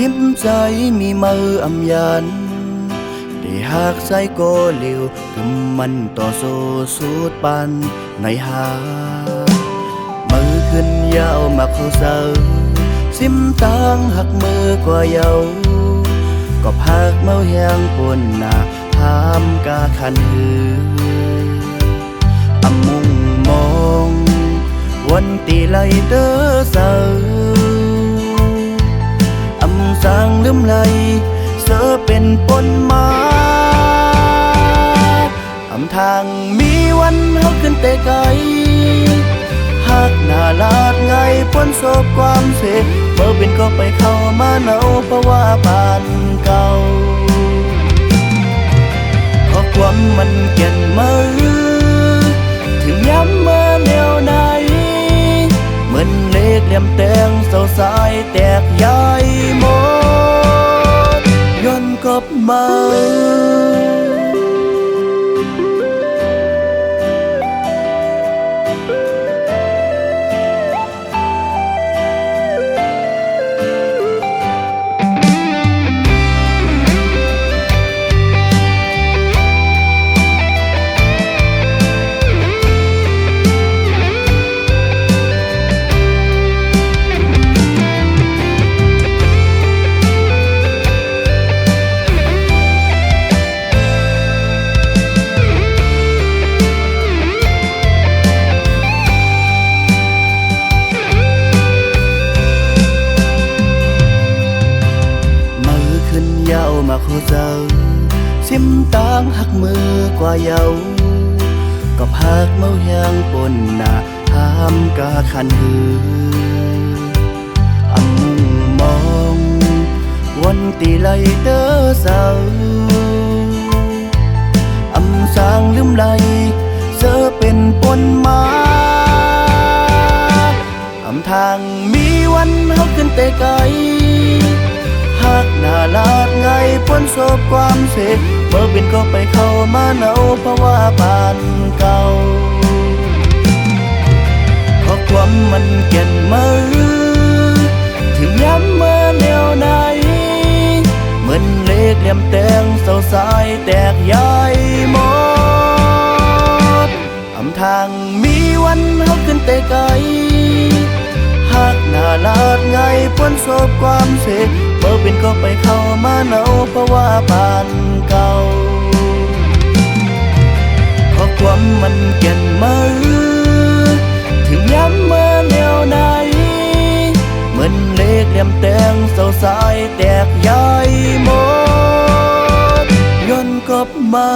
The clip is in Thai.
หิมใจมีมืออำยันได้หากใจก็เลี้ยวถึงมันต่อสู้สุดปันในหามือขึ้นยาวมาเข้าเสือซิมตังหักมือกว่าเยาก็พักเมาแหงปนหนาถามกาคันหืออำมุ่งมองวันตีไลเดอเสืออำสางลืมไหลเสือเป็นปนมาอำทางมีวันเฮาขึ้นแต่ไกลหากหน้าลาดไงพ้นโศกความเสียเมื่อเป็นก็ไปเข้ามาเนาเพราะว่าปานเก่าขอความมันเก่นมือถึงย้ำเมื่อแนวไหนเหมือนเล็กเหลี่ยมแตงเสาสายแตกย้ายหมดย้อนกลับมายาวมาโคเจ้าซิมตางหักมือกว่าเยาก็พักเมาแหงปนหนาหามกาคันหืออำมุ่งมองวันตีไลเดอเศร้าอำสางลืมไหลเสือเป็นปนมาอำทางมีวันเฮาขึ้นแต่ไกลหากหน้าลาดไงพ้นโศกความเสียเมื่อเป็นก็ไปเข้ามาเนาเพราะว่าปานเก่าขอความมันเก่นมือถึงย้ำเมื่อแนวไหนเหมือนเล็กเหลี่ยมแตงเสาสายแตกย้ายหมดอำทางมีวันเฮาขึ้นแต่ไกลหากหน้าลาดไงพ้นโศกความเสียเมื่อเป็นก็ไปเข้ามาเนาเพราะว่าปานเก่าขอความมันเก่นมือถึงย้ำเมื่อแนวไหนเหมือนเล็กเหลี่ยมแตงเสาสายแตกย้ายหมดย้อนกลับมา